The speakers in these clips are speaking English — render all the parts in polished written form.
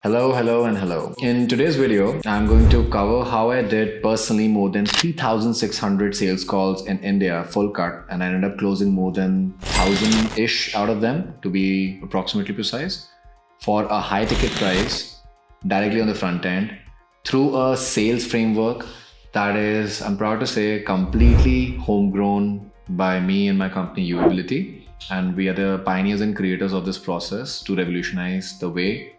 Hello. In today's video, I'm going to cover how I did personally more than 3,600 sales calls in India, full cut, and I ended up closing more than 1,000-ish out of them, to be approximately precise, for a high ticket price, directly on the front end, through a sales framework that is, I'm proud to say, completely homegrown by me and my company, Uability. And we are the pioneers and creators of this process to revolutionize the way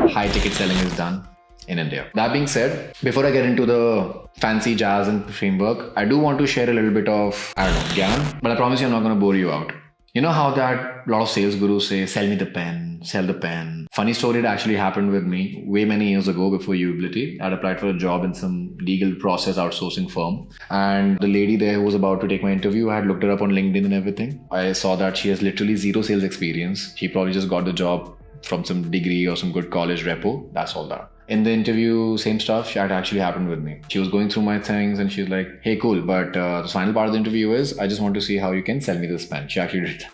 high ticket selling is done in India. That being said, before I get into the fancy jazz and framework, I do want to share a little bit of, gyan, but I promise you I'm not going to bore you out. You know how that a lot of sales gurus say, sell me the pen, sell the pen. Funny story, it actually happened with me way many years ago before Uability. I'd applied for a job in some legal process outsourcing firm. And the lady there who was about to take my interview, I had looked her up on LinkedIn and everything. I saw that she has literally zero sales experience. She probably just got the job from some degree or some good college repo. That's all that. In the interview, same stuff that actually happened with me. She was going through my things and she's like, hey, cool, but the final part of the interview is, I just want to see how you can sell me this pen. She actually did that.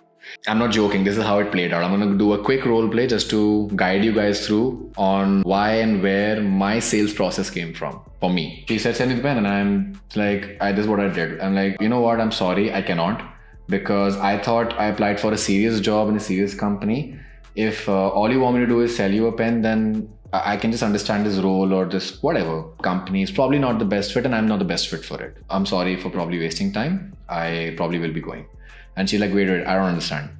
I'm not joking. This is how it played out. I'm going to do a quick role play just to guide you guys through on why and where my sales process came from for me. She said, send me the pen. And I'm like, this is what I did. I'm like, you know what? I'm sorry. I cannot, because I thought I applied for a serious job in a serious company. If all you want me to do is sell you a pen, then I can just understand this role or this whatever company is probably not the best fit and I'm not the best fit for it. I'm sorry for probably wasting time. I probably will be going. And she's like, wait, I don't understand.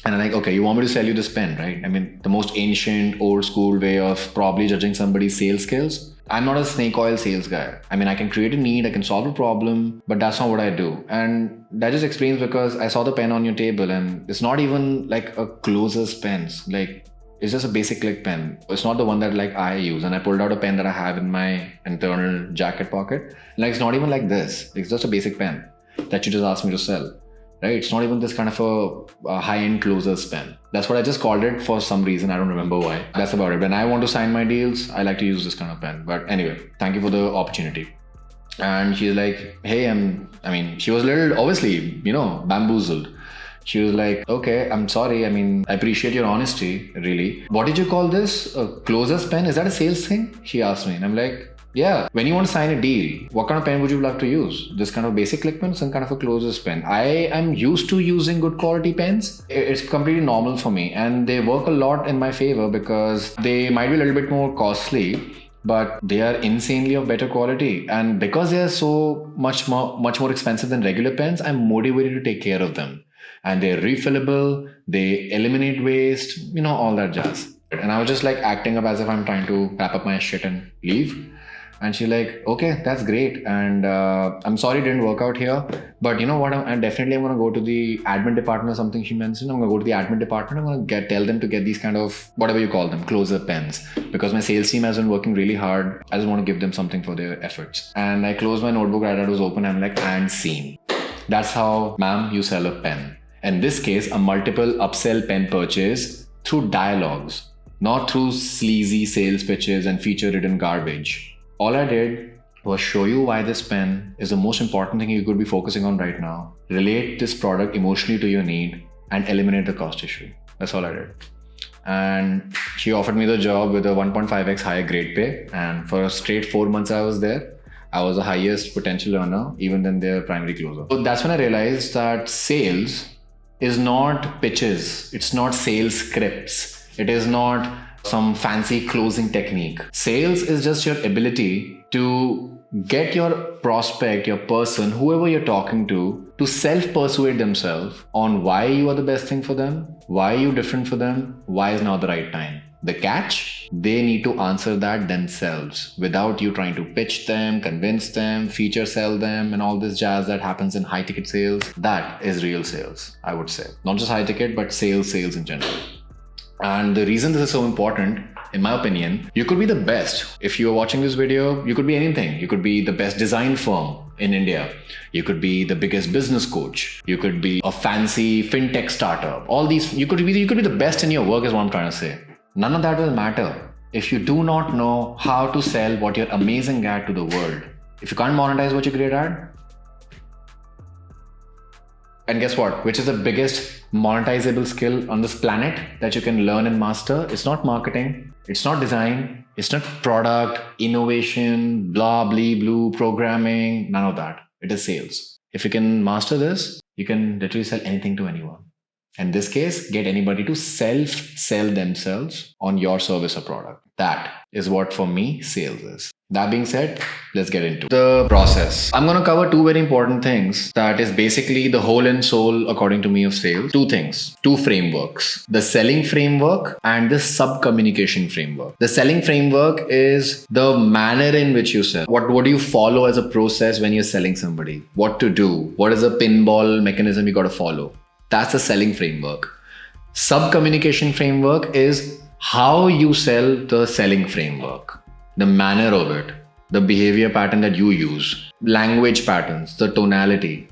And I'm like, okay, you want me to sell you this pen, right? I mean, the most ancient, old school way of probably judging somebody's sales skills. I'm not a snake oil sales guy. I mean, I can create a need, I can solve a problem, but that's not what I do. And that just explains because I saw the pen on your table and it's not even like a closer's pen. Like, it's just a basic click pen. It's not the one that like I use. And I pulled out a pen that I have in my internal jacket pocket. Like, it's not even like this. It's just a basic pen that you just asked me to sell. Right? It's not even this kind of a high-end closer's pen. That's what I just called it for some reason. I don't remember why. That's about it. When I want to sign my deals, I like to use this kind of pen. But anyway, thank you for the opportunity. And she's like, hey, she was a little, obviously, bamboozled. She was like, okay, I'm sorry. I appreciate your honesty, really. What did you call this? A closer's pen? Is that a sales thing? She asked me. And I'm like, yeah, when you want to sign a deal, what kind of pen would you love to use? This kind of basic click pen, some kind of a closer's pen. I am used to using good quality pens. It's completely normal for me and they work a lot in my favor because they might be a little bit more costly, but they are insanely of better quality. And because they are so much more expensive than regular pens, I'm motivated to take care of them. And they're refillable, they eliminate waste, all that jazz. And I was just like acting up as if I'm trying to wrap up my shit and leave. And she's like, okay, that's great. And I'm sorry it didn't work out here. But you know what? I'm going to go to the admin department or something she mentioned. I'm going to go to the admin department. I'm going to tell them to get these kind of, whatever you call them, closer pens. Because my sales team has been working really hard. I just want to give them something for their efforts. And I closed my notebook right as it was open. I'm like, and scene. That's how, ma'am, you sell a pen. In this case, a multiple upsell pen purchase through dialogues, not through sleazy sales pitches and feature-ridden garbage. All I did was show you why this pen is the most important thing you could be focusing on right now, relate this product emotionally to your need, and eliminate the cost issue. That's all I did. And she offered me the job with a 1.5x higher grade pay. And for a straight 4 months I was there, I was the highest potential earner, even than their primary closer. So that's when I realized that sales is not pitches. It's not sales scripts. It is not some fancy closing technique. Sales is just your ability to get your prospect, your person, whoever you're talking to self-persuade themselves on why you are the best thing for them, why you're different for them, why is now the right time. The catch, they need to answer that themselves without you trying to pitch them, convince them, feature sell them, and all this jazz that happens in high ticket sales. That is real sales, I would say. Not just high ticket, but sales in general. And the reason this is so important, in my opinion, you could be the best. If you are watching this video, you could be anything. You could be the best design firm in India. You could be the biggest business coach. You could be a fancy fintech startup. All these, you could be the best in your work is what I'm trying to say. None of that will matter if you do not know how to sell what you're amazing at to the world. If you can't monetize what you're great at, And guess what? Which is the biggest monetizable skill on this planet that you can learn and master? It's not marketing. It's not design. It's not product, innovation, blah, blee, blue, programming, none of that. It is sales. If you can master this, you can literally sell anything to anyone. In this case, get anybody to self-sell themselves on your service or product. That is what for me sales is. That being said, let's get into the process. I'm going to cover two very important things that is basically the whole and soul, according to me, of sales. Two things, two frameworks, the selling framework and the sub-communication framework. The selling framework is the manner in which you sell. What do you follow as a process when you're selling somebody? What to do? What is a pinball mechanism you got to follow? That's the selling framework. Sub-communication framework is how you sell the selling framework. The manner of it, the behavior pattern that you use, language patterns, the tonality.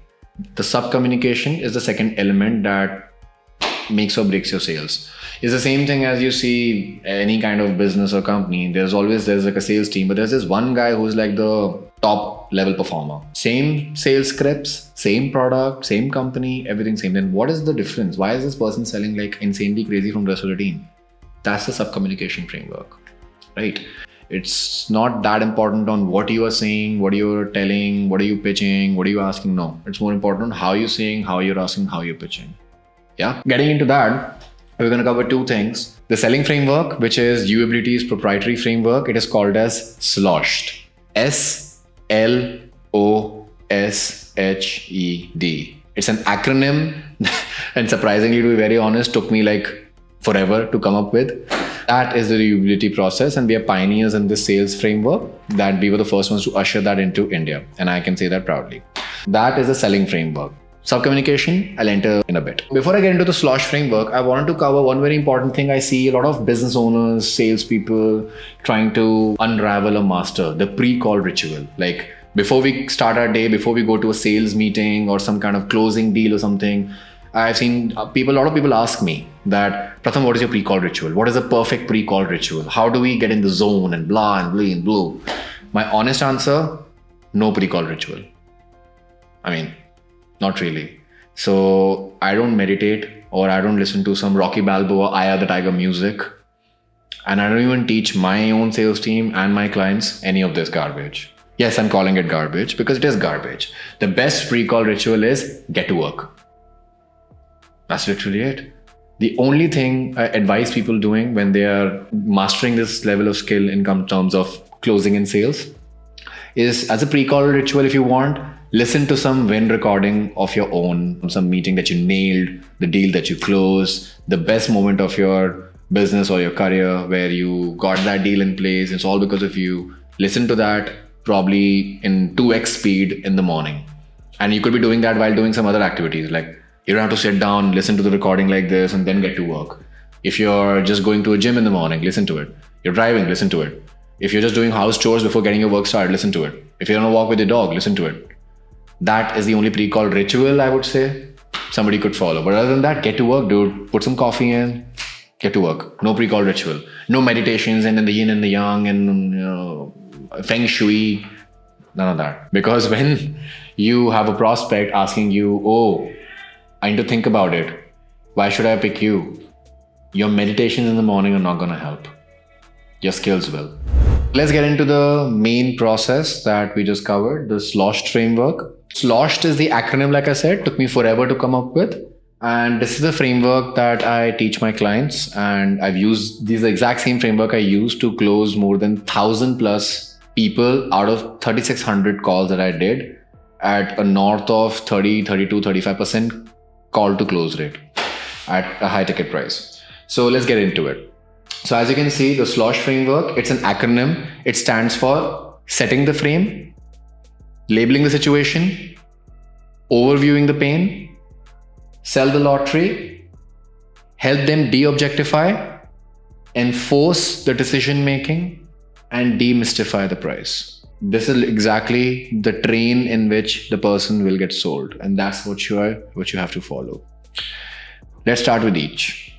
The sub-communication is the second element that makes or breaks your sales. It's the same thing as you see any kind of business or company. There's like a sales team, but there's this one guy who's like the top level performer. Same sales scripts, same product, same company, everything same. Then what is the difference? Why is this person selling like insanely crazy from the rest of the team? That's the sub-communication framework, right? It's not that important on what you are saying, what you're telling, what are you pitching, what are you asking. No, it's more important on how you're saying, how you're asking, how you're pitching. Yeah. Getting into that, we're going to cover two things. The selling framework, which is Uability's proprietary framework. It is called as SLOSHED. SLOSHED. It's an acronym and surprisingly, to be very honest, took me like forever to come up with. That is the Uability process, and we are pioneers in this sales framework that we were the first ones to usher that into India, and I can say that proudly. That is the selling framework. Sub-communication, I'll enter in a bit. Before I get into the SLOSH framework, I wanted to cover one very important thing. I see a lot of business owners, salespeople trying to unravel or master the pre-call ritual. Like before we start our day, before we go to a sales meeting or some kind of closing deal or something, I've seen a lot of people ask me that, Pratham, what is your pre-call ritual? What is a perfect pre-call ritual? How do we get in the zone and blah and blah and blue? My honest answer, no pre-call ritual. I mean, not really. So I don't meditate or I don't listen to some Rocky Balboa, Eye of the Tiger music. And I don't even teach my own sales team and my clients any of this garbage. Yes, I'm calling it garbage because it is garbage. The best pre-call ritual is get to work. That's literally it. The only thing I advise people doing when they are mastering this level of skill in terms of closing and sales is, as a pre-call ritual, if you want, listen to some win recording of your own, some meeting that you nailed, the deal that you closed, the best moment of your business or your career where you got that deal in place. It's all because of you. Listen to that probably in 2x speed in the morning. And you could be doing that while doing some other activities, like you don't have to sit down, listen to the recording like this and then get to work. If you're just going to a gym in the morning, listen to it. You're driving, listen to it. If you're just doing house chores before getting your work started, listen to it. If you're on a walk with your dog, listen to it. That is the only pre-call ritual I would say somebody could follow. But other than that, get to work, dude. Put some coffee in, get to work. No pre-call ritual. No meditations and then the yin and the yang and feng shui. None of that. Because when you have a prospect asking you, oh, I need to think about it. Why should I pick you? Your meditations in the morning are not going to help. Your skills will. Let's get into the main process that we just covered, the SLOSH framework. SLOSH is the acronym, like I said, took me forever to come up with. And this is the framework that I teach my clients. And I've used this exact same framework I used to close more than 1,000 plus people out of 3,600 calls that I did at a north of 30, 32, 35% call to close rate at a high ticket price. So let's get into it. So as you can see, the SLOSH framework, it's an acronym. It stands for setting the frame, labeling the situation, overviewing the pain, sell the lottery, help them de-objectify, enforce the decision making, and demystify the price. This is exactly the train in which the person will get sold, and that's what you have to follow. Let's start with each.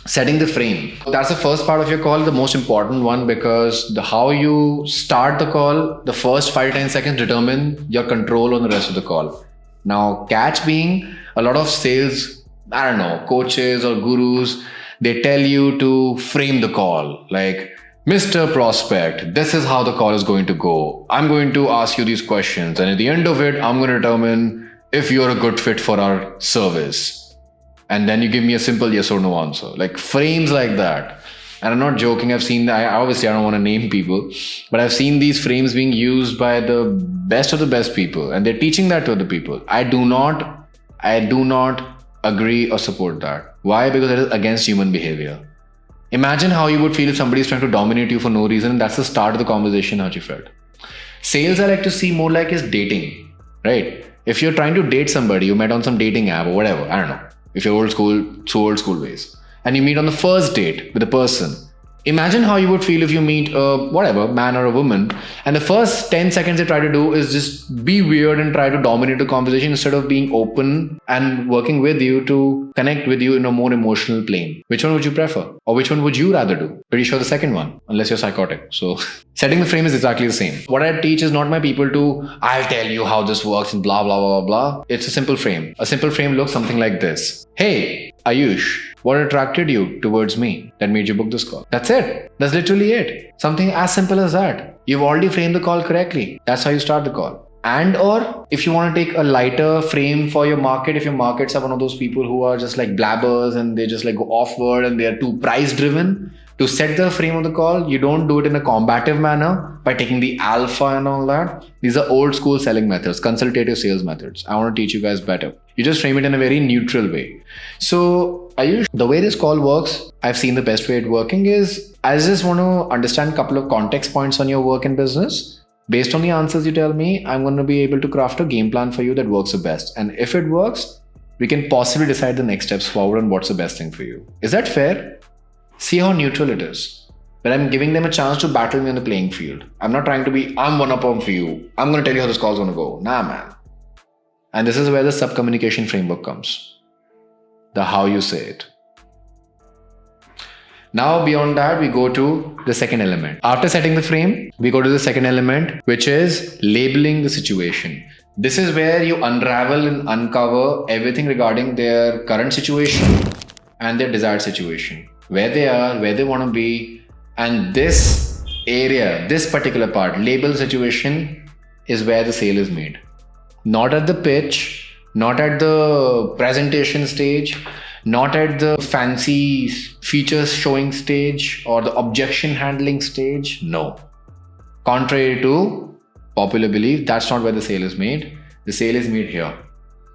Setting the frame. That's the first part of your call, the most important one, because how you start the call, the first 5-10 seconds determine your control on the rest of the call. Now, catch being a lot of sales, I don't know, coaches or gurus, they tell you to frame the call. Like, Mr. Prospect, this is how the call is going to go. I'm going to ask you these questions, and at the end of it, I'm going to determine if you're a good fit for our service. And then you give me a simple yes or no answer. Like frames like that. And I'm not joking. I've seen, obviously I don't want to name people, but I've seen these frames being used by the best of the best people, and they're teaching that to other people. I do not agree or support that. Why? Because it is against human behavior. Imagine how you would feel if somebody is trying to dominate you for no reason. That's the start of the conversation, how you felt. Sales I like to see more like is dating, right? If you're trying to date somebody, you met on some dating app or whatever, I don't know. If you're old school ways, and you meet on the first date with a person, imagine how you would feel if you meet a man or a woman, and the first 10 seconds they try to do is just be weird and try to dominate the conversation instead of being open and working with you to connect with you in a more emotional plane. Which one would you prefer? Or which one would you rather do? Pretty sure the second one, unless you're psychotic. So setting the frame is exactly the same. What I teach is not my people to, I'll tell you how this works and blah, blah, blah, blah. It's a simple frame. A simple frame looks something like this. Hey, Ayush, what attracted you towards me that made you book this call? That's it. That's literally it. Something as simple as that. You've already framed the call correctly. That's how you start the call. And or if you want to take a lighter frame for your market, if your markets are one of those people who are just like blabbers and they just like go off-word and they are too price driven, to set the frame of the call, you don't do it in a combative manner by taking the alpha and all that. These are old school selling methods, consultative sales methods. I want to teach you guys better. You just frame it in a very neutral way. So Ayush, the way this call works, I've seen the best way it working is, I just want to understand a couple of context points on your work and business. Based on the answers you tell me, I'm going to be able to craft a game plan for you that works the best. And if it works, we can possibly decide the next steps forward on what's the best thing for you. Is that fair? See how neutral it is. But I'm giving them a chance to battle me on the playing field. I'm not trying to be, I'm one up on for you. I'm going to tell you how this call is going to go. Nah, man. And this is where the sub-communication framework comes. The how you say it. Now, beyond that, we go to the second element. After setting the frame, we go to the second element, which is labeling the situation. This is where you unravel and uncover everything regarding their current situation and their desired situation. Where they are, where they want to be. And this area, this particular part, label situation, is where the sale is made. Not at the pitch, not at the presentation stage, not at the fancy features showing stage or the objection handling stage. No. Contrary to popular belief, that's not where the sale is made. The sale is made here,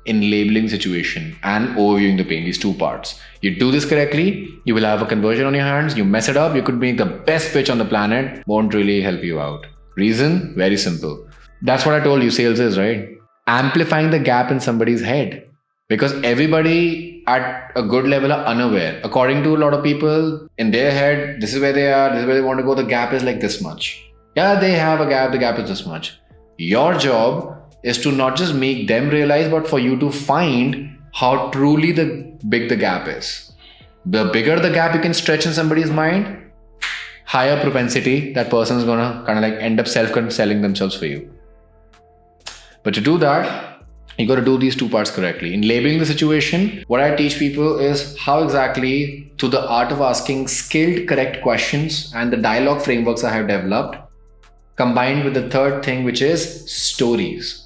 in labeling situation and overviewing the pain, these two parts. You do this correctly, you will have a conversion on your hands. You mess it up, you could make the best pitch on the planet, won't really help you out. Reason? Very simple. That's what I told you sales is, right? Amplifying the gap in somebody's head. Because everybody at a good level are unaware. According to a lot of people, in their head, this is where they are, this is where they want to go, the gap is like this much. Yeah, they have a gap, the gap is this much. Your job is to not just make them realize, but for you to find how truly big the gap is. The bigger the gap you can stretch in somebody's mind, higher propensity that person is going to kind of like end up selling themselves for you. But to do that, you got to do these two parts correctly. In labeling the situation, what I teach people is how exactly, through the art of asking skilled, correct questions and the dialogue frameworks I have developed, combined with the third thing, which is stories.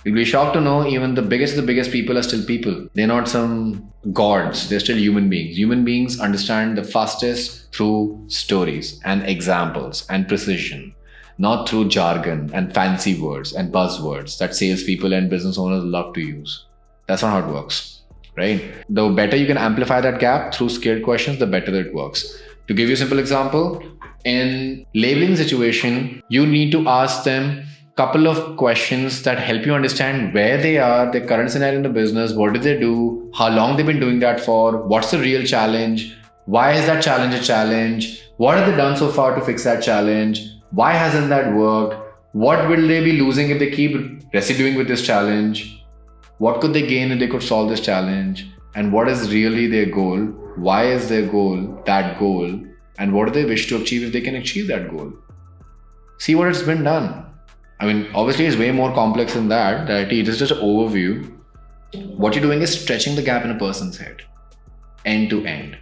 You'll be shocked to know even the biggest of the biggest people are still people. They're not some gods. They're still human beings. Human beings understand the fastest through stories and examples and precision, not through jargon and fancy words and buzzwords that salespeople and business owners love to use. That's not how it works, right? The better you can amplify that gap through skilled questions, the better it works. To give you a simple example, in labeling the situation, you need to ask them couple of questions that help you understand where they are, their current scenario in the business, what do they do, how long they've been doing that for, what's the real challenge, why is that challenge a challenge, what have they done so far to fix that challenge, why hasn't that worked, what will they be losing if they keep residuing with this challenge, what could they gain if they could solve this challenge, and what is really their goal, why is their goal that goal, and what do they wish to achieve if they can achieve that goal. See what it's been done. I mean, obviously it's way more complex than that I teach. It's just an overview. What you're doing is stretching the gap in a person's head, end to end,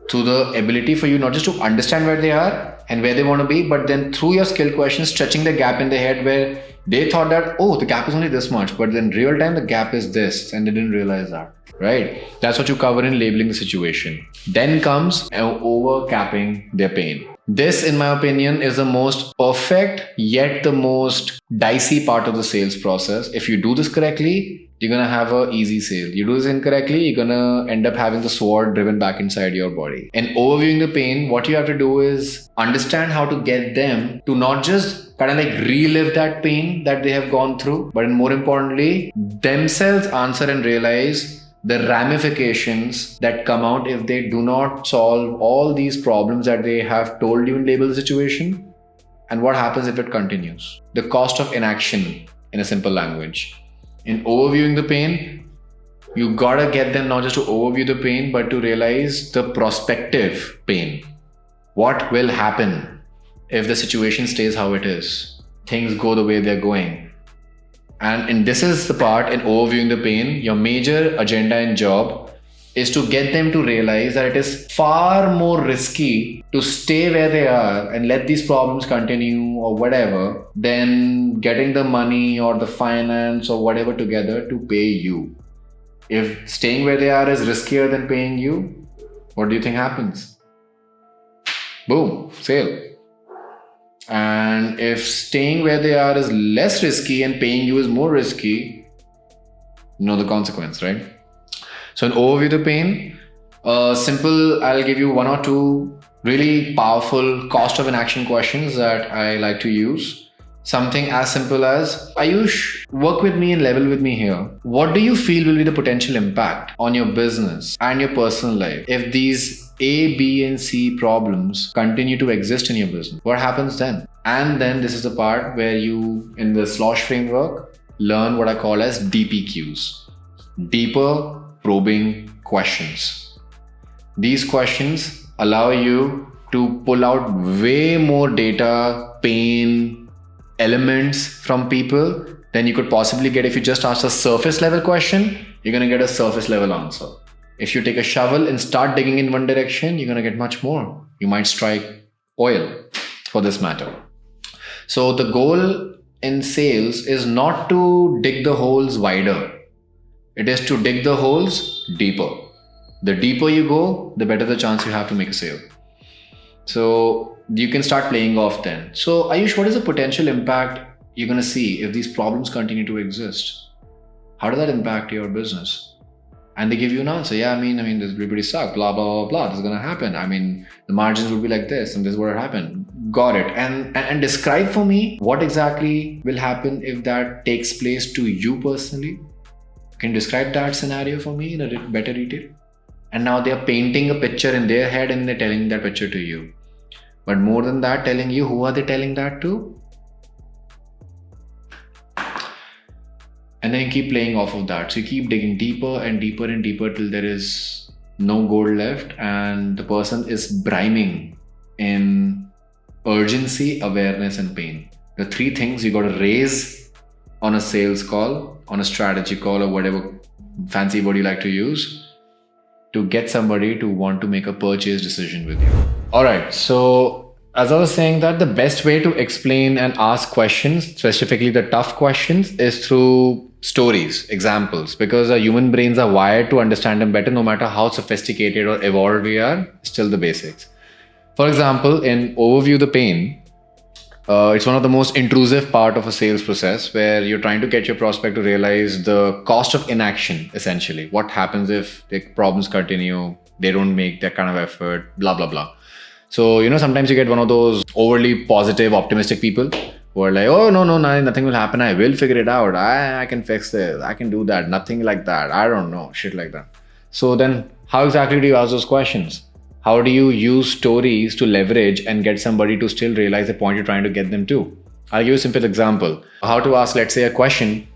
through the ability for you not just to understand where they are and where they want to be, but then through your skill questions, stretching the gap in their head where they thought that, oh, the gap is only this much, but then real time the gap is this, and they didn't realize that, right? That's what you cover in labeling the situation. Then comes over capping their pain. This, in my opinion, is the most perfect yet the most dicey part of the sales process. If you do this correctly, you're gonna have an easy sale. You do this incorrectly, you're gonna end up having the sword driven back inside your body. And overviewing the pain, what you have to do is understand how to get them to not just kind of like relive that pain that they have gone through, but more importantly, themselves answer and realize the ramifications that come out if they do not solve all these problems that they have told you in label the situation. And what happens if it continues? The cost of inaction, in a simple language. In overviewing the pain, you gotta get them not just to overview the pain, but to realize the prospective pain. What will happen if the situation stays how it is? Things go the way they're going. And this is the part in overviewing the pain. Your major agenda and job is to get them to realize that it is far more risky to stay where they are and let these problems continue or whatever than getting the money or the finance or whatever together to pay you. If staying where they are is riskier than paying you, what do you think happens? Boom, sale. And if staying where they are is less risky and paying you is more risky, you know the consequence, right? So in overview the pain, simple, I'll give you one or two really powerful cost of inaction questions that I like to use. Something as simple as, Ayush, work with me and level with me here. What do you feel will be the potential impact on your business and your personal life if these A, B, and C problems continue to exist in your business? What happens then? And then this is the part where you, in the SLOSH framework, learn what I call as DPQs. Deeper probing questions. These questions allow you to pull out way more data, pain, elements from people than you could possibly get if you just ask a surface level question. You're going to get a surface level answer. If you take a shovel and start digging in one direction, you're going to get much more. You might strike oil for this matter. So the goal in sales is not to dig the holes wider. It is to dig the holes deeper. The deeper you go, the better the chance you have to make a sale. So you can start playing off then. So Ayush, what is the potential impact you're going to see if these problems continue to exist? How does that impact your business? And they give you an answer. Yeah, I mean, this will pretty suck. Blah, blah, blah, blah. This is going to happen. I mean, the margins will be like this and this is what will happen. Got it. And describe for me what exactly will happen if that takes place to you personally. Can you describe that scenario for me in a better detail? And now they are painting a picture in their head and they're telling that picture to you. But more than that, telling you, who are they telling that to? And then you keep playing off of that. So you keep digging deeper and deeper and deeper till there is no gold left and the person is briming in urgency, awareness, and pain. The three things you got to raise on a sales call, on a strategy call, or whatever fancy word you like to use, to get somebody to want to make a purchase decision with you. All right. So as I was saying, that the best way to explain and ask questions, specifically the tough questions, is through stories, examples, because our human brains are wired to understand them better no matter how sophisticated or evolved we are, still the basics. For example, in overview the pain, it's one of the most intrusive part of a sales process where you're trying to get your prospect to realize the cost of inaction, essentially. What happens if the problems continue, they don't make that kind of effort, blah, blah, blah. So, sometimes you get one of those overly positive, optimistic people who are like, oh, no, nothing will happen. I will figure it out. I can fix this. I can do that. Nothing like that. I don't know. Shit like that. So then how exactly do you ask those questions? How do you use stories to leverage and get somebody to still realize the point you're trying to get them to? I'll give you a simple example. How to ask, let's say, a question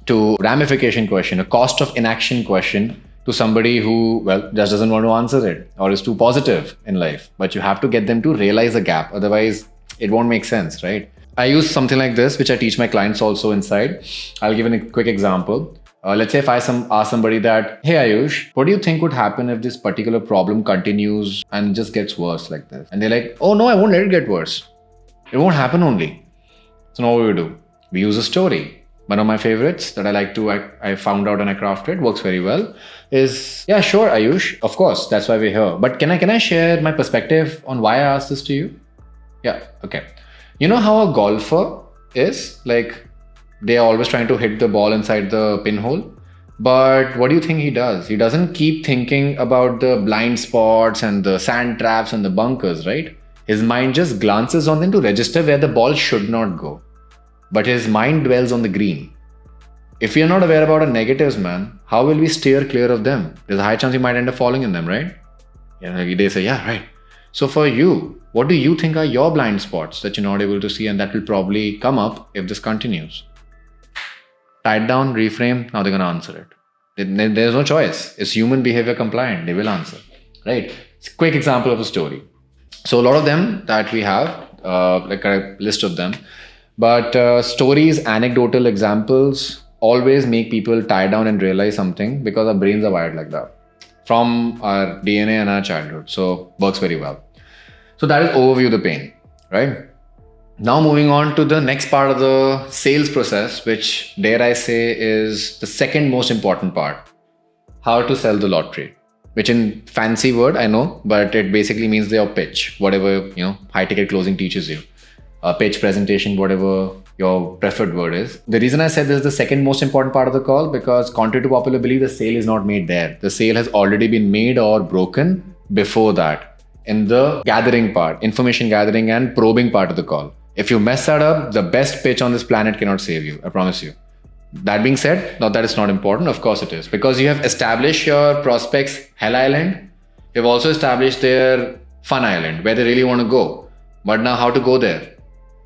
to ramification question, a cost of inaction question to somebody who, just doesn't want to answer it or is too positive in life. But you have to get them to realize the gap. Otherwise, it won't make sense, right? I use something like this, which I teach my clients also inside. I'll give a quick example. Let's say if I ask somebody that, hey Ayush, what do you think would happen if this particular problem continues and just gets worse like this? And they're like, oh no, I won't let it get worse. It won't happen only. So now what do we do? We use a story. One of my favorites that I like to, I found out and I crafted, works very well, is, yeah, sure, Ayush, of course, that's why we're here. But can I share my perspective on why I asked this to you? Yeah, okay. You know how a golfer is? Like, they are always trying to hit the ball inside the pinhole. But what do you think he does? He doesn't keep thinking about the blind spots and the sand traps and the bunkers, right? His mind just glances on them to register where the ball should not go. But his mind dwells on the green. If we are not aware about our negatives, man, how will we steer clear of them? There's a high chance you might end up falling in them, right? Yeah, they say, yeah, right. So for you, what do you think are your blind spots that you're not able to see and that will probably come up if this continues? Tie it down, reframe, now they're going to answer it. There's no choice. It's human behavior compliant. They will answer, right? It's a quick example of a story. So a lot of them that we have, like a list of them, but stories, anecdotal examples always make people tie down and realize something because our brains are wired like that from our DNA and our childhood. So works very well. So that is overview the pain, right? Now moving on to the next part of the sales process, which dare I say is the second most important part, how to sell the lottery, which in fancy word, I know, but it basically means your pitch, whatever, high ticket closing teaches you, pitch, presentation, whatever your preferred word is. The reason I said this is the second most important part of the call, because contrary to popular belief, the sale is not made there. The sale has already been made or broken before that in the gathering part, information gathering and probing part of the call. If you mess that up, the best pitch on this planet cannot save you, I promise you. That being said, not that it's not important, of course it is. Because you have established your prospects' hell island, you've also established their fun island, where they really want to go. But now how to go there?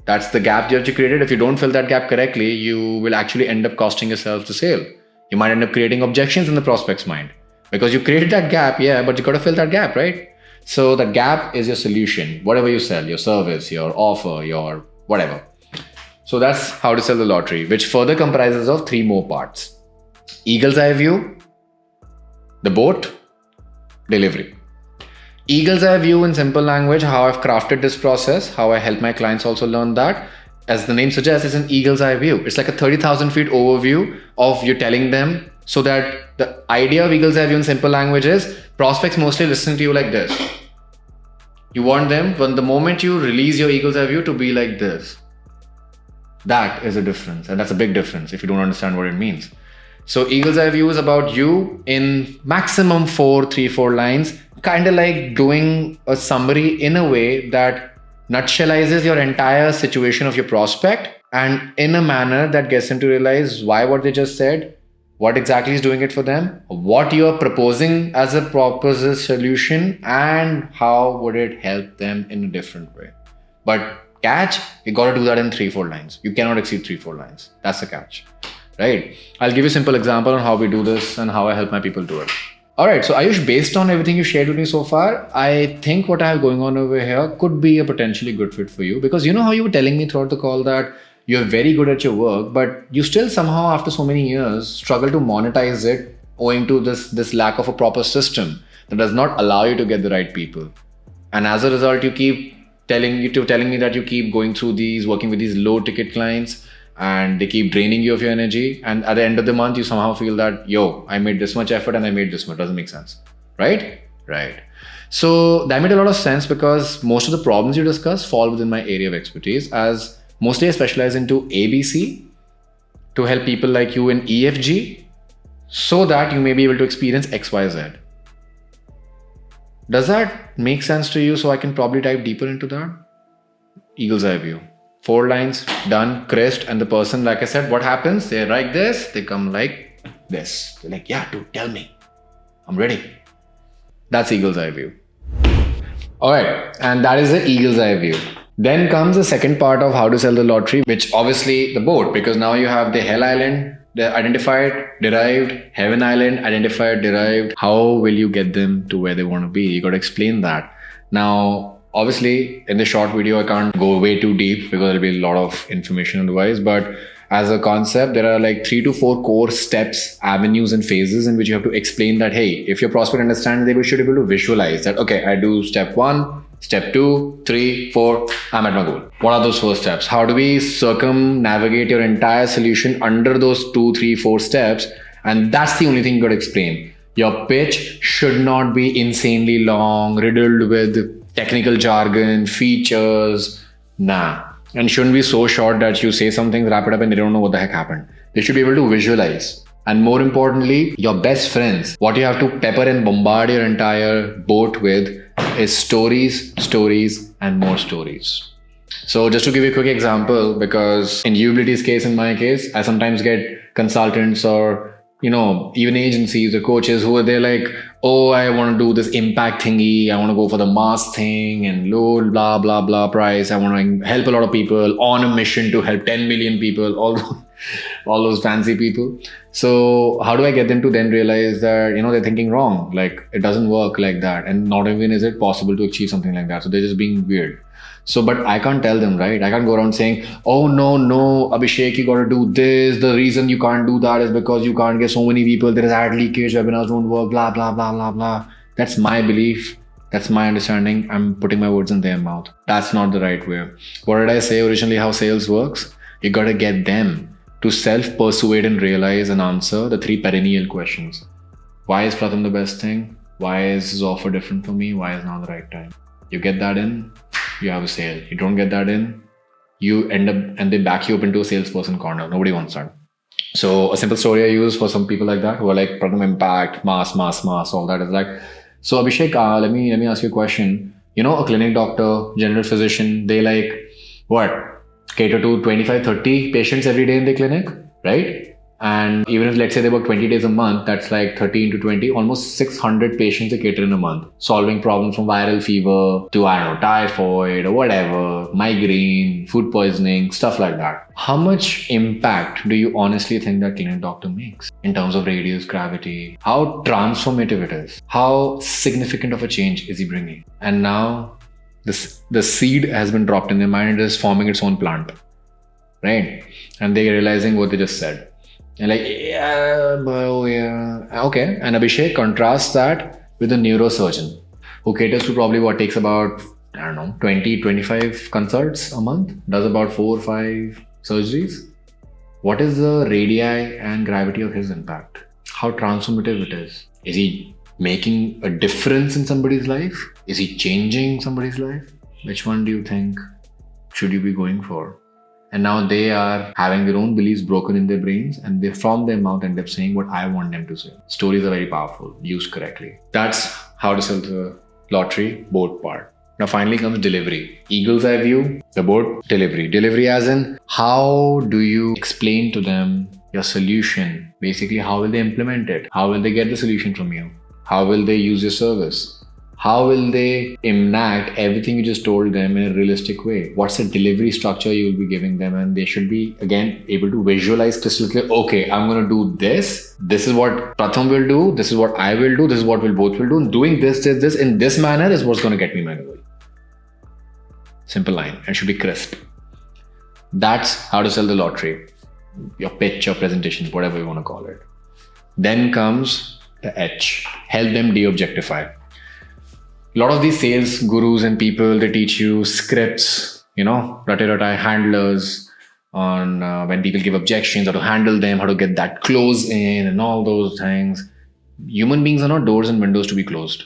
That's the gap that you created. If you don't fill that gap correctly, you will actually end up costing yourself the sale. You might end up creating objections in the prospect's mind. Because you created that gap, yeah, but you got to fill that gap, right? So the gap is your solution, whatever you sell, your service, your offer, your whatever. So that's how to sell the lottery, which further comprises of 3 more parts. Eagle's eye view, the boat, delivery. Eagle's eye view in simple language, how I've crafted this process, how I help my clients also learn that. As the name suggests, it's an eagle's eye view. It's like a 30,000 feet overview of you telling them, so that the idea of eagle's eye view in simple language is prospects mostly listen to you like this. You want them, when the moment you release your eagle's eye view, to be like this. That is a difference, and that's a big difference if you don't understand what it means. So eagle's eye view is about you in maximum 3-4 lines, kind of like doing a summary in a way that nutshellizes your entire situation of your prospect, and in a manner that gets them to realize why what they just said, what exactly is doing it for them, what you are proposing as a proposal solution, and how would it help them in a different way. But catch, you got to do that in 3-4 lines. You cannot exceed 3-4 lines. That's the catch, right? I'll give you a simple example on how we do this and how I help my people do it. All right, so Ayush, based on everything you shared with me so far, I think what I have going on over here could be a potentially good fit for you, because you know how you were telling me throughout the call that you're very good at your work, but you still somehow after so many years struggle to monetize it owing to this lack of a proper system that does not allow you to get the right people. And as a result, you keep telling me that you keep going through working with these low ticket clients, and they keep draining you of your energy. And at the end of the month, you somehow feel that, I made this much effort and I made this much. Doesn't make sense, right? Right. So that made a lot of sense, because most of the problems you discuss fall within my area of expertise, as mostly I specialize into ABC to help people like you in EFG, so that you may be able to experience XYZ. Does that make sense to you? So I can probably dive deeper into that. Eagle's eye view. 4 lines, done, crisp, and the person, like I said, what happens? They're like this, they come like this. They're like, yeah, dude, tell me. I'm ready. That's eagle's eye view. All right, and that is the eagle's eye view. Then comes the second part of how to sell the lottery, which obviously the boat, because now you have the hell island, the identified, derived, heaven island, identified, derived. How will you get them to where they want to be? You got to explain that. Now, obviously, in the short video, I can't go way too deep because there'll be a lot of information otherwise. But as a concept, there are like 3 to 4 core steps, avenues, and phases in which you have to explain that, hey, if your prospect understands, they should be able to visualize that, okay, I do step 1, step 2, 3, 4, I'm at my goal. What are those 4 steps? How do we circumnavigate your entire solution under those 2, 3, 4 steps? And that's the only thing you got to explain. Your pitch should not be insanely long, riddled with technical jargon, features. Nah. And shouldn't be so short that you say something, wrap it up, and they don't know what the heck happened. They should be able to visualize. And more importantly, your best friends, what you have to pepper and bombard your entire boat with is stories, stories, and more stories. So just to give you a quick example, because in Ubility's case, in my case, I sometimes get consultants or even agencies or coaches who are there like, oh, I want to do this impact thingy. I want to go for the mass thing and low, blah, blah, blah price. I want to help a lot of people on a mission to help 10 million people, all those fancy people. So how do I get them to then realize that, they're thinking wrong? Like, it doesn't work like that. And not even is it possible to achieve something like that. So they're just being weird. So, but I can't tell them, right? I can't go around saying, oh, no, Abhishek, you got to do this. The reason you can't do that is because you can't get so many people. There is ad leakage, webinars don't work, blah, blah, blah, blah, blah. That's my belief. That's my understanding. I'm putting my words in their mouth. That's not the right way. What did I say originally how sales works? You got to get them to self-persuade and realize and answer the 3 perennial questions. Why is Pratham the best thing? Why is this offer different for me? Why is now the right time? You get that in, you have a sale. You don't get that in, you end up and they back you up into a salesperson corner. Nobody wants that. So a simple story I use for some people like that who are like Pratham impact, mass, all that is like, so Abhishek, let me ask you a question. A clinic doctor, general physician, they like cater to 25, 30 patients every day in the clinic, right? And even if let's say they work 20 days a month, that's like 30 into 20, almost 600 patients they cater in a month, solving problems from viral fever to, typhoid or whatever, migraine, food poisoning, stuff like that. How much impact do you honestly think that clinic doctor makes in terms of radius, gravity? How transformative it is? How significant of a change is he bringing? And now the seed has been dropped in their mind and it is forming its own plant, right? And they're realizing what they just said. And like, okay. And Abhishek contrasts that with a neurosurgeon who caters to probably what takes about, 20, 25 consults a month, does about 4 or 5 surgeries. What is the radii and gravity of his impact? How transformative it is? Is he making a difference in somebody's life? Is he changing somebody's life? Which one do you think should you be going for? And now they are having their own beliefs broken in their brains and they from their mouth end up saying what I want them to say. Stories are very powerful, used correctly. That's how to sell the lottery, board part. Now finally comes delivery. Eagle's eye view, the board, delivery. Delivery as in, how do you explain to them your solution? Basically, how will they implement it? How will they get the solution from you? How will they use your service? How will they enact everything you just told them in a realistic way? What's the delivery structure you will be giving them? And they should be, again, able to visualize crystal clear. Okay, I'm going to do this. This is what Pratham will do. This is what I will do. This is what we both will do. And doing this in this manner is what's going to get me my goal. Simple line and should be crisp. That's how to sell the lottery. Your pitch, your presentation, whatever you want to call it. Then comes the H. Help them de-objectify. A lot of these sales gurus and people, they teach you scripts, rati-rati handlers on when people give objections, how to handle them, how to get that close in and all those things. Human beings are not doors and windows to be closed.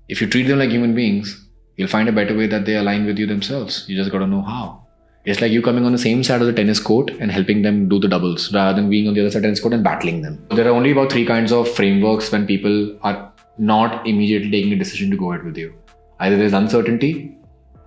If you treat them like human beings, you'll find a better way that they align with you themselves. You just got to know how. It's like you coming on the same side of the tennis court and helping them do the doubles rather than being on the other side of the tennis court and battling them. There are only about 3 kinds of frameworks when people are not immediately taking a decision to go ahead with you. Either there's uncertainty,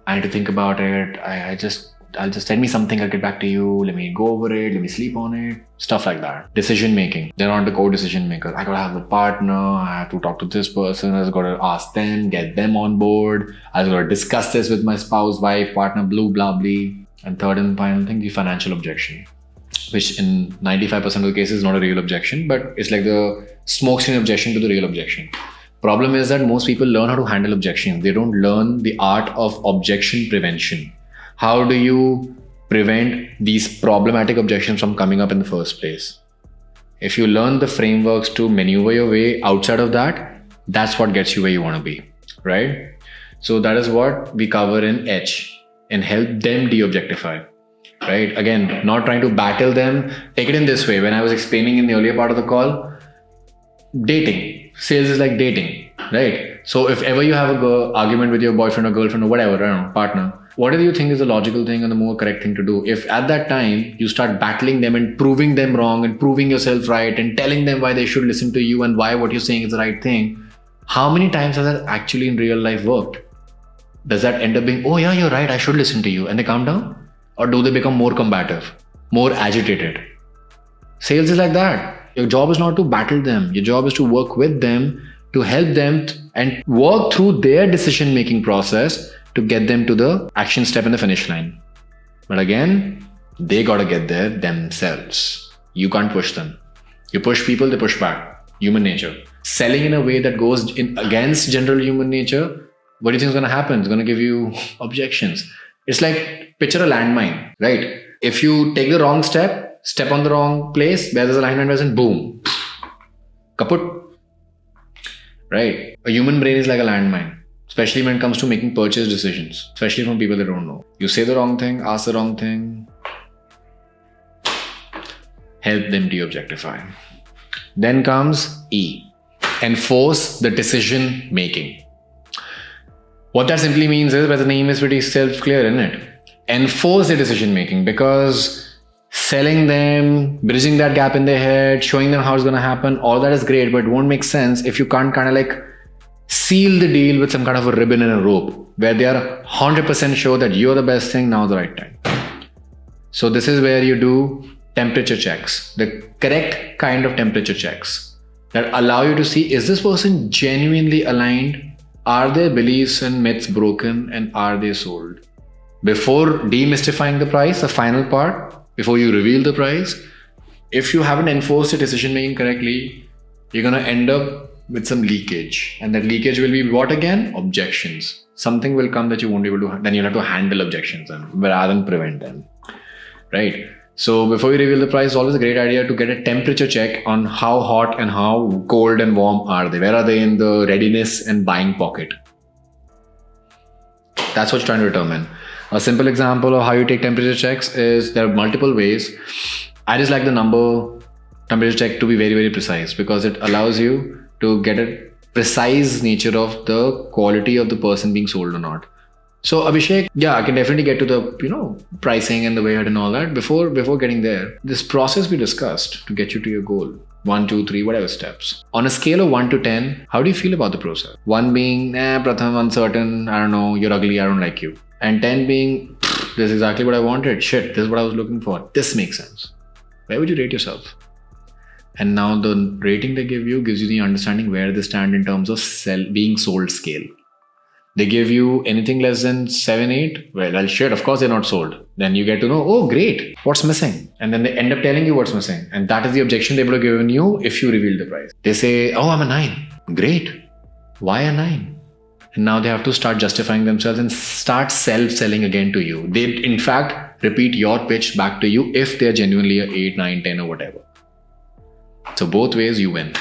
I need to think about it, I'll just send me something, I'll get back to you, let me go over it, let me sleep on it, stuff like that. Decision making, they're not the core decision maker. I gotta have a partner, I have to talk to this person, I just gotta ask them, get them on board, I just gotta discuss this with my spouse, wife, partner, blah blah. And third and final thing, the financial objection, which in 95% of the cases is not a real objection, but it's like the smokescreen objection to the real objection. Problem is that most people learn how to handle objections. They don't learn the art of objection prevention. How do you prevent these problematic objections from coming up in the first place. If you learn the frameworks to maneuver your way outside of that, that's what gets you where you want to be, right? So that is what we cover in H, and help them de-objectify, right? Again, not trying to battle them. Take it in this way. When I was explaining in the earlier part of the call, dating, sales is like dating, right? So if ever you have a argument with your boyfriend or girlfriend or whatever, I don't know, partner, what do you think is the logical thing and the more correct thing to do? If at that time you start battling them and proving them wrong and proving yourself right and telling them why they should listen to you and why what you're saying is the right thing, how many times has that actually in real life worked? Does that end up being, oh yeah, you're right, I should listen to you, and they calm down? Or do they become more combative, more agitated? Sales is like that. Your job is not to battle them. Your job is to work with them, to help them and work through their decision-making process to get them to the action step in the finish line. But again, they got to get there themselves. You can't push them. You push people, they push back. Human nature. Selling in a way that goes in against general human nature, what do you think is going to happen? It's going to give you objections. It's like, picture a landmine, right? If you take the wrong step on the wrong place, where there's a landmine present, boom, kaput, right? A human brain is like a landmine, especially when it comes to making purchase decisions, especially from people that don't know. You say the wrong thing, ask the wrong thing, help them de-objectify. Then comes E, enforce the decision making. What that simply means is, but the name is pretty self-clear, isn't it? Enforce the decision making, because selling them, bridging that gap in their head, showing them how it's going to happen, all that is great, but it won't make sense if you can't kind of like seal the deal with some kind of a ribbon and a rope where they are 100% sure that you're the best thing, now the right time. So this is where you do temperature checks, the correct kind of temperature checks that allow you to see, is this person genuinely aligned? Are their beliefs and myths broken, and are they sold? Before demystifying the price, the final part, before you reveal the price, if you haven't enforced your decision making correctly, you're going to end up with some leakage. And that leakage will be what again? Objections. Something will come that you won't be able to, then you'll have to handle objections rather than prevent them. Right? So before you reveal the price, it's always a great idea to get a temperature check on how hot and how cold and warm are they. Where are they in the readiness and buying pocket? That's what you're trying to determine. A simple example of how you take temperature checks is there are multiple ways. I just like the number temperature check to be very, very precise, because it allows you to get a precise nature of the quality of the person being sold or not. So Abhishek, yeah, I can definitely get to the, pricing and the way ahead and all that. Before getting there, this process we discussed to get you to your goal, 1, 2, 3, whatever steps. On a scale of 1 to 10, how do you feel about the process? 1 being, Pratham, uncertain, I don't know, you're ugly, I don't like you. And 10 being, this is exactly what I wanted, shit, this is what I was looking for, this makes sense. Where would you rate yourself? And now the rating they give you gives you the understanding where they stand in terms of being sold scale. They give you anything less than 7, 8. Well, shit, of course they're not sold. Then you get to know, oh, great, what's missing? And then they end up telling you what's missing. And that is the objection they would have given you if you revealed the price. They say, oh, I'm a 9. Great. Why a 9? And now they have to start justifying themselves and start self-selling again to you. They, in fact, repeat your pitch back to you if they're genuinely a 8, 9, 10 or whatever. So both ways you win.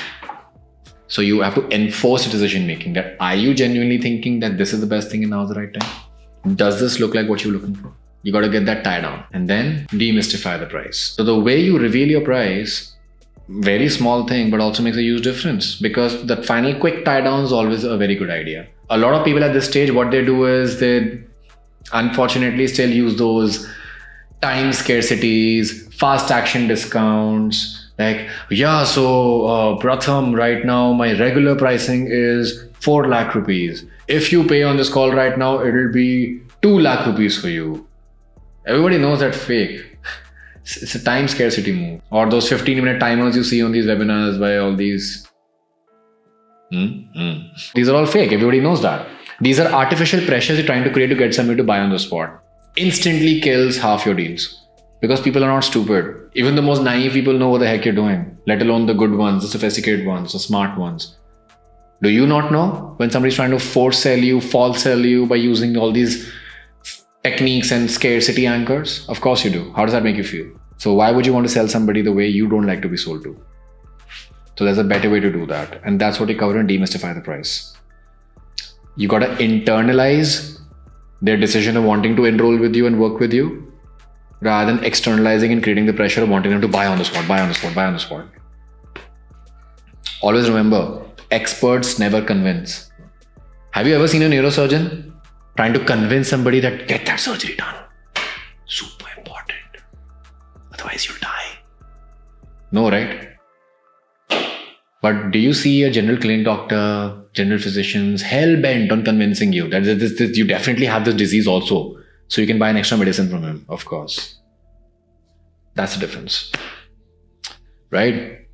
So you have to enforce decision making. That are you genuinely thinking that this is the best thing and now is the right time? Does this look like what you're looking for? You got to get that tie down and then demystify the price. So the way you reveal your price, very small thing, but also makes a huge difference, because that final quick tie down is always a very good idea. A lot of people at this stage, what they do is they unfortunately still use those time scarcities, fast action discounts. Like, yeah, so Pratham, right now my regular pricing is 4 lakh rupees. If you pay on this call right now, it'll be 2 lakh rupees for you. Everybody knows that's fake. It's a time scarcity move. Or those 15-minute timers you see on these webinars by all these. These are all fake. Everybody knows that. These are artificial pressures you're trying to create to get somebody to buy on the spot. Instantly kills half your deals. Because people are not stupid. Even the most naive people know what the heck you're doing, let alone the good ones, the sophisticated ones, the smart ones. Do you not know when somebody's trying to force sell you, false sell you by using all these techniques and scarcity anchors? Of course you do. How does that make you feel? So why would you want to sell somebody the way you don't like to be sold to? So there's a better way to do that. And that's what we cover in Demystify the Price. You got to internalize their decision of wanting to enroll with you and work with you, rather than externalizing and creating the pressure of wanting them to buy on the spot, buy on the spot, buy on the spot. Always remember, experts never convince. Have you ever seen a neurosurgeon trying to convince somebody that get that surgery done? Super important. Otherwise you'll die. No, right? But do you see a general clinic doctor, general physicians hell-bent on convincing you that you definitely have this disease also, so you can buy an extra medicine from him? Of course. That's the difference. Right?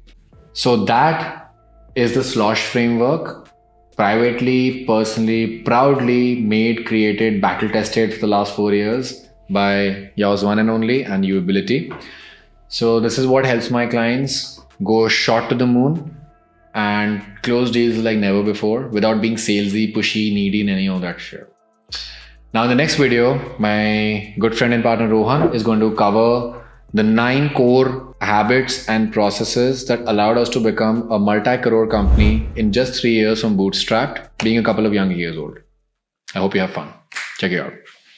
So that is the SLOSH framework. Privately, personally, proudly made, created, battle tested for the last 4 years by yours one and only and Uability. So this is what helps my clients go short to the moon and close deals like never before without being salesy, pushy, needy, and any of that shit. Now in the next video, my good friend and partner Rohan is going to cover the 9 core habits and processes that allowed us to become a multi-crore company in just 3 years from bootstrapped, being a couple of young years old. I hope you have fun. Check it out.